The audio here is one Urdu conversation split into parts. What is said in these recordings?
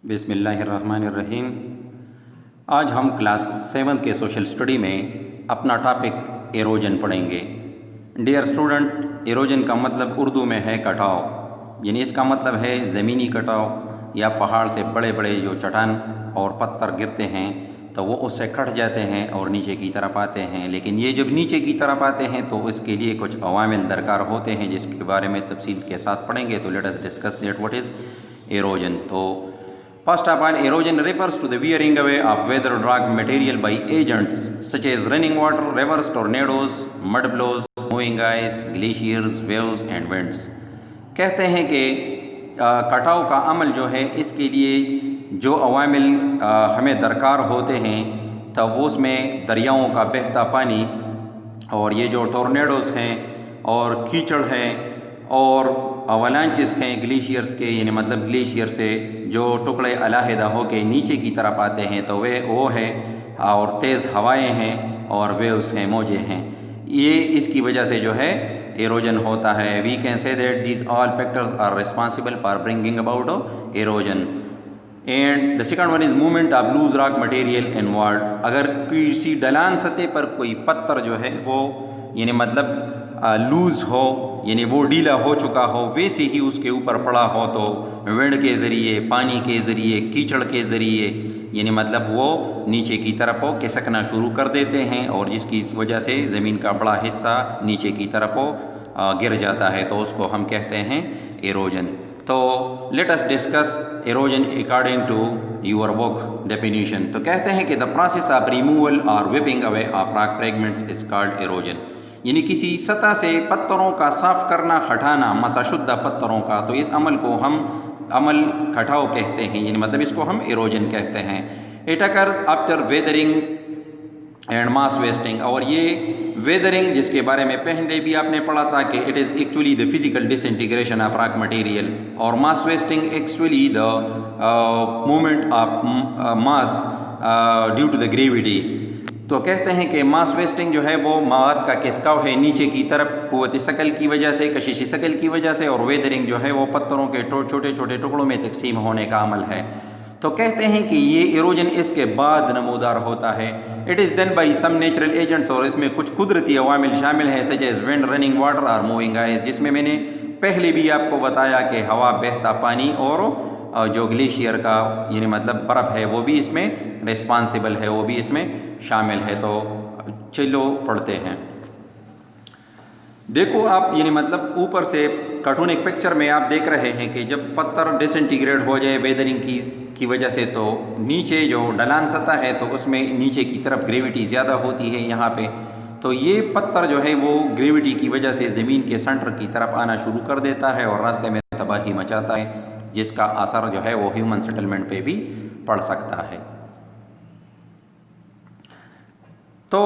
بسم اللہ الرحمن الرحیم۔ آج ہم کلاس 7 کے سوشل اسٹڈی میں اپنا ٹاپک ایروجن پڑھیں گے۔ ڈیئر اسٹوڈنٹ، ایروجن کا مطلب اردو میں ہے کٹاؤ، یعنی اس کا مطلب ہے زمینی کٹاؤ یا پہاڑ سے بڑے بڑے جو چٹان اور پتھر گرتے ہیں تو وہ اس سے کٹ جاتے ہیں اور نیچے کی طرف آتے ہیں، لیکن یہ جب نیچے کی طرف آتے ہیں تو اس کے لیے کچھ عوامل درکار ہوتے ہیں جس کے بارے میں تفصیل کے ساتھ پڑھیں گے۔ تو let us discuss that what is erosion. So first of all, erosion refers to the wearing away of weathered rock material by agents such as running water, rivers, tornadoes, mud blows, moving ice, glaciers, waves and winds. کہتے ہیں کہ کٹاؤ کا عمل جو ہے اس کے لیے جو عوامل ہمیں درکار ہوتے ہیں تو وہ اس میں دریاؤں کا بہتا پانی اور یہ جو ٹورنیڈوز ہیں اور کیچڑ ہیں اور اوالانچز ہیں گلیشیئرز کے، یعنی مطلب گلیشیئر سے جو ٹکڑے علیحدہ ہو کے نیچے کی طرف آتے ہیں تو وہ ہے، اور تیز ہوائیں ہیں اور ویوز ہیں، موجیں ہیں، یہ اس کی وجہ سے جو ہے ایروجن ہوتا ہے۔ We can say that these all factors are responsible for bringing about erosion. And the second one is movement of loose rock material inward. اگر کسی ڈھلان سطح پر کوئی پتھر جو ہے وہ یعنی مطلب لوز ہو، یعنی وہ ڈھیلا ہو چکا ہو، ویسے ہی اس کے اوپر پڑا ہو تو ونڈ کے ذریعے، پانی کے ذریعے، کیچڑ کے ذریعے یعنی مطلب وہ نیچے کی طرف کھسکنا شروع کر دیتے ہیں اور جس کی وجہ سے زمین کا بڑا حصہ نیچے کی طرف گر جاتا ہے تو اس کو ہم کہتے ہیں ایروجن۔ تو let us discuss erosion according to your book definition. تو کہتے ہیں کہ دا پروسیس آف ریموول اور wiping away of rock fragments is called erosion, یعنی کسی سطح سے پتھروں کا صاف کرنا، ہٹانا، مسح شدہ پتھروں کا، تو اس عمل کو ہم عمل کٹاؤ کہتے ہیں، یعنی مطلب اس کو ہم ایروجن کہتے ہیں۔ It occurs after weathering and mass wasting, اور یہ ویدرنگ جس کے بارے میں پہلے بھی آپ نے پڑھا تھا کہ it is actually the physical disintegration of rock material, اور mass wasting actually the movement of mass due to the gravity. تو کہتے ہیں کہ ماس ویسٹنگ جو ہے وہ مواد کا کھسکاؤ ہے نیچے کی طرف قوت ثقل کی وجہ سے، کشش ثقل کی وجہ سے، اور ویدرنگ جو ہے وہ پتھروں کے چھوٹے چھوٹے ٹکڑوں میں تقسیم ہونے کا عمل ہے۔ تو کہتے ہیں کہ یہ ایروجن اس کے بعد نمودار ہوتا ہے۔ It is done by some natural agents, اور اس میں کچھ قدرتی عوامل شامل ہیں سچ ایز ونڈ، رننگ واٹر اور موونگ آئس، جس میں نے پہلے بھی آپ کو بتایا کہ ہوا، بہتا پانی اور جو گلیشیئر کا یعنی مطلب برف ہے وہ بھی اس میں ریسپانسبل ہے، وہ بھی اس میں شامل ہے۔ تو چلو پڑھتے ہیں۔ دیکھو آپ یعنی مطلب اوپر سے کارٹون ایک پکچر میں آپ دیکھ رہے ہیں کہ جب پتھر ڈس انٹیگریٹ ہو جائے ویدرنگ کی وجہ سے تو نیچے جو ڈھلان سطح ہے تو اس میں نیچے کی طرف گریویٹی زیادہ ہوتی ہے یہاں پہ، تو یہ پتھر جو ہے وہ گریویٹی کی وجہ سے زمین کے سینٹر کی طرف آنا شروع کر دیتا ہے اور راستے میں تباہی مچاتا ہے، جس کا اثر جو ہے وہ ہیومن سیٹلمنٹ پہ بھی پڑ سکتا ہے۔ تو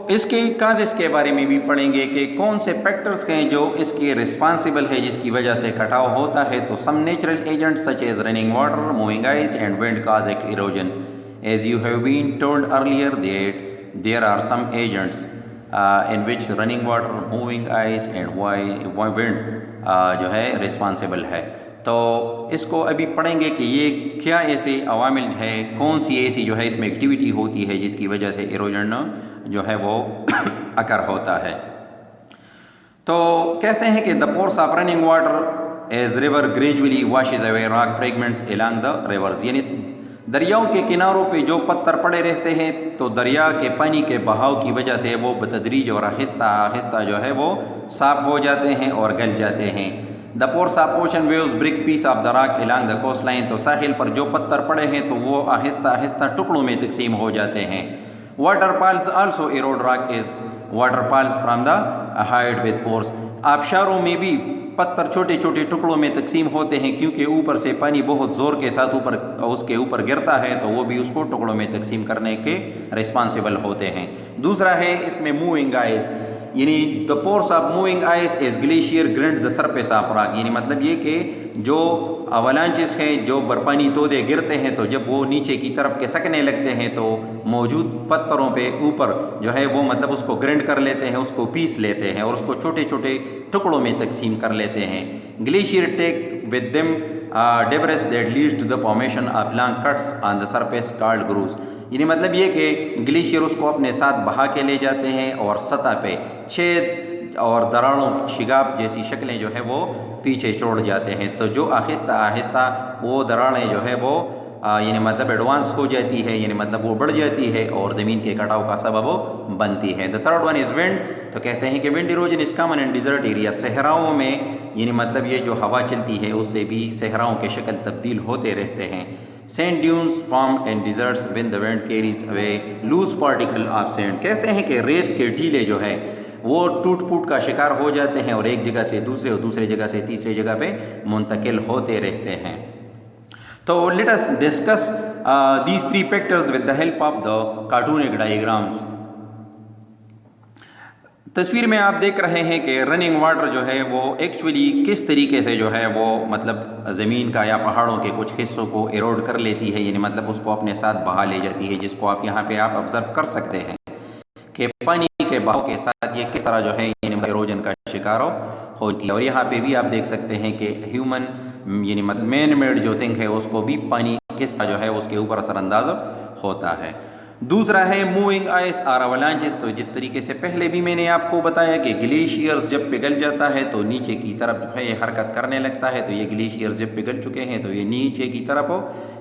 اس کے کازز کے بارے میں بھی پڑھیں گے کہ کون سے فیکٹرز ہیں جو اس کے رسپانسبل ہے جس کی وجہ سے کٹاؤ ہوتا ہے۔ تو some natural agents such as running water, moving ice and wind cause erosion. As you have been told earlier that there are some agents in which running water, moving ice and wind جو ہے رسپانسبل ہے۔ تو اس کو ابھی پڑھیں گے کہ یہ کیا ایسے عوامل ہے، کون سی ایسی جو ہے اس میں ایکٹیویٹی ہوتی ہے جس کی وجہ سے ایروجن جو ہے وہ اکر ہوتا ہے۔ تو کہتے ہیں کہ the force of running water as river gradually washes away rock fragments along the rivers، یعنی دریاؤں کے کناروں پہ جو پتھر پڑے رہتے ہیں تو دریا کے پانی کے بہاؤ کی وجہ سے وہ بتدریج اور آہستہ آہستہ جو ہے وہ صاف ہو جاتے ہیں اور گل جاتے ہیں۔ The force of ocean waves break piece of the rock along the coastline, تو ساحل پر جو پتھر پڑے ہیں تو وہ آہستہ آہستہ ٹکڑوں میں تقسیم ہو جاتے ہیں۔ Water falls also erode rock as water falls from the height with force, آبشاروں میں بھی پتھر چھوٹے چھوٹے ٹکڑوں میں تقسیم ہوتے ہیں کیونکہ اوپر سے پانی بہت زور کے ساتھ اس کے اوپر گرتا ہے تو وہ بھی اس کو ٹکڑوں میں تقسیم کرنے کے رسپانسبل ہوتے ہیں۔ دوسرا ہے اس میں موونگ آئس، یعنی دا force of moving ice is glacier Grant the surface of rock, یعنی مطلب یہ کہ جو اوالانچز ہیں، جو برفانی تودے گرتے ہیں تو جب وہ نیچے کی طرف کھسکنے لگتے ہیں تو موجود پتھروں پہ اوپر جو ہے وہ مطلب اس کو گرنڈ کر لیتے ہیں، اس کو پیس لیتے ہیں اور اس کو چھوٹے چھوٹے ٹکڑوں میں تقسیم کر لیتے ہیں۔ Glacier take with them debris that leads to the formation of long cuts on the surface called grooves. یعنی مطلب یہ کہ گلیشیئر اس کو اپنے ساتھ بہا کے لے جاتے ہیں اور سطح پہ چھید اور دراڑوں شگاف جیسی شکلیں جو ہے وہ پیچھے چھوڑ جاتے ہیں، تو جو آہستہ آہستہ وہ دراڑیں جو ہے وہ یعنی مطلب ایڈوانس ہو جاتی ہے، یعنی مطلب وہ بڑھ جاتی ہے اور زمین کے کٹاؤ کا سبب بنتی ہے۔ دا تھرڈ ون از ونڈ، تو کہتے ہیں کہ wind erosion is common in desert area, صحراؤں میں یعنی مطلب یہ جو ہوا چلتی ہے اس سے بھی صحراؤں کے شکل تبدیل ہوتے رہتے ہیں۔ Sand dunes formed in deserts when the wind carries away loose particle of sand, کہتے ہیں کہ ریت کے ٹیلے جو ہے وہ ٹوٹ پھوٹ کا شکار ہو جاتے ہیں اور ایک جگہ سے دوسرے اور دوسرے جگہ سے تیسرے جگہ پہ منتقل ہوتے رہتے ہیں۔ تو late us discuss these three factors with the help of the cartoonic diagrams۔ تصویر میں آپ دیکھ رہے ہیں کہ رننگ واٹر جو ہے وہ ایکچولی کس طریقے سے جو ہے وہ مطلب زمین کا یا پہاڑوں کے کچھ حصوں کو ایروڈ کر لیتی ہے، یعنی مطلب اس کو اپنے ساتھ بہا لے جاتی ہے، جس کو آپ یہاں پہ آپ آبزرو کر سکتے ہیں کہ پانی کے بہاؤ کے ساتھ یہ کس طرح جو ہے یعنی ایروجن کا شکار ہوتی ہے۔ اور یہاں پہ بھی آپ دیکھ سکتے ہیں کہ ہیومن یعنی مطلب مین میڈ جو تھنگ ہے اس کو بھی پانی کس طرح جو ہے اس کے اوپر اثر انداز ہوتا ہے۔ دوسرا ہے موونگ آئس اور اوالانچز، تو جس طریقے سے پہلے بھی میں نے آپ کو بتایا کہ گلیشیئرز جب پگھل جاتا ہے تو نیچے کی طرف جو ہے یہ حرکت کرنے لگتا ہے، تو یہ گلیشیئرز جب پگھل چکے ہیں تو یہ نیچے کی طرف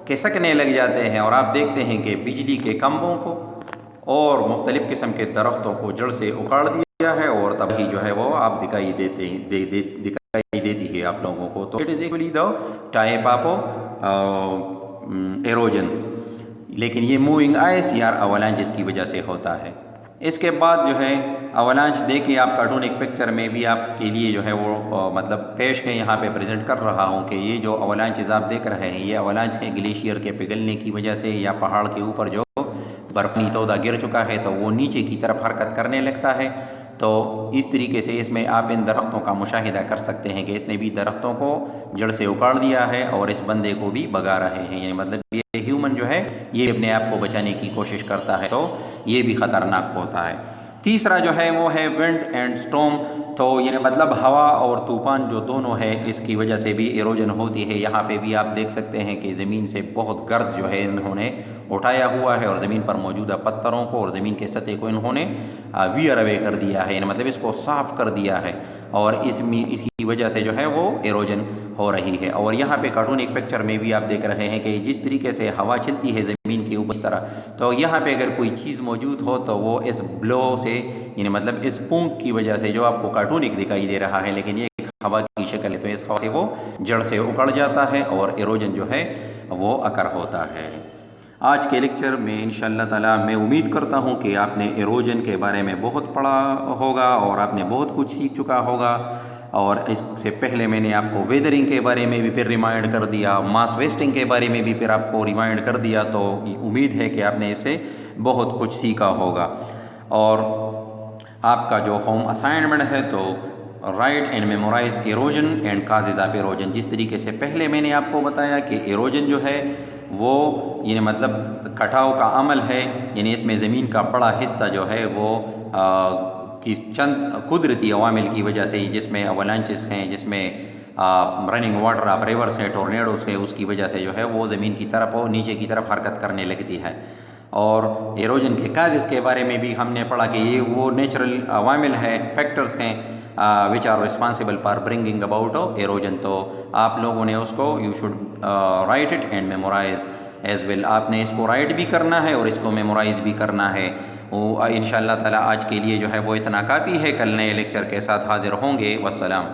کھسکنے لگ جاتے ہیں، اور آپ دیکھتے ہیں کہ بجلی کے کھمبوں کو اور مختلف قسم کے درختوں کو جڑ سے اکاڑ دیا ہے، اور تبھی جو ہے وہ آپ دکھائی دیتی ہے آپ لوگوں کو۔ تو it is actually the type of erosion, لیکن یہ موونگ آئس یا اوالانچز کی وجہ سے ہوتا ہے۔ اس کے بعد جو ہے اوالانچ دیکھیں آپ کارٹونک پکچر میں بھی آپ کے لیے جو ہے وہ مطلب پیش ہے، یہاں پہ پریزنٹ کر رہا ہوں کہ یہ جو اوالانچز آپ دیکھ رہے ہیں یہ اوالانچ ہے گلیشیئر کے پگھلنے کی وجہ سے، یا پہاڑ کے اوپر جو برفانی تودہ گر چکا ہے تو وہ نیچے کی طرف حرکت کرنے لگتا ہے۔ تو اس طریقے سے اس میں آپ ان درختوں کا مشاہدہ کر سکتے ہیں کہ اس نے بھی درختوں کو جڑ سے اکاڑ دیا ہے اور اس بندے کو بھی بگا رہے ہیں، یعنی مطلب یہ ہیومن جو ہے یہ اپنے آپ کو بچانے کی کوشش کرتا ہے، تو یہ بھی خطرناک ہوتا ہے۔ تیسرا جو ہے وہ ہے ونڈ اینڈ سٹورم، تو یعنی مطلب ہوا اور طوفان جو دونوں ہے اس کی وجہ سے بھی ایروجن ہوتی ہے۔ یہاں پہ بھی آپ دیکھ سکتے ہیں کہ زمین سے بہت گرد جو ہے انہوں نے اٹھایا ہوا ہے اور زمین پر موجودہ پتھروں کو اور زمین کے سطح کو انہوں نے ویئر اوے کر دیا ہے، یعنی مطلب اس کو صاف کر دیا ہے، اور اس کی وجہ سے جو ہے وہ ایروجن ہو رہی ہے۔ اور یہاں پہ کارٹونک پکچر میں بھی آپ دیکھ رہے ہیں کہ جس طریقے سے ہوا چلتی ہے زمین کے اوپر اس طرح، تو یہاں پہ اگر کوئی چیز موجود ہو تو وہ اس بلو سے یعنی مطلب اس پونک کی وجہ سے جو آپ کو کارٹونک دکھائی دے رہا ہے، لیکن یہ ہوا کی شکل ہے، تو اس ہوا سے وہ جڑ سے اکڑ جاتا ہے اور ایروجن جو ہے وہ اکر ہوتا ہے۔ آج کے لیکچر میں انشاءاللہ تعالیٰ میں امید کرتا ہوں کہ آپ نے ایروجن کے بارے میں بہت پڑھا ہوگا اور آپ نے بہت کچھ سیکھ چکا ہوگا، اور اس سے پہلے میں نے آپ کو ویدرنگ کے بارے میں بھی پھر ریمائنڈ کر دیا، ماس ویسٹنگ کے بارے میں بھی پھر آپ کو ریمائنڈ کر دیا، تو امید ہے کہ آپ نے اسے بہت کچھ سیکھا ہوگا۔ اور آپ کا جو ہوم اسائنمنٹ ہے تو write and memorize erosion and causes of erosion, جس طریقے سے پہلے میں نے آپ کو بتایا کہ ایروجن جو ہے وہ یعنی مطلب کٹاؤ کا عمل ہے، یعنی اس میں زمین کا بڑا حصہ جو ہے وہ کی چند قدرتی عوامل کی وجہ سے، جس میں اوالانچز ہیں، جس میں رننگ واٹر آف ریورس ہیں، ٹورنیڈوز ہے، اس کی وجہ سے جو ہے وہ زمین کی طرف اور نیچے کی طرف حرکت کرنے لگتی ہے۔ اور ایروجن کے کازز کے بارے میں بھی ہم نے پڑھا کہ یہ وہ نیچرل عوامل ہیں، فیکٹرز ہیں which are responsible for bringing about erosion، تو آپ لوگوں نے اس کو you should write it and memorize as well، آپ نے اس کو رائٹ بھی کرنا ہے اور اس کو میمورائز بھی کرنا ہے۔ وہ انشاءاللہ تعالیٰ آج کے لیے جو ہے وہ اتنا کافی ہے، کل نئے لیکچر کے ساتھ حاضر ہوں گے۔ والسلام۔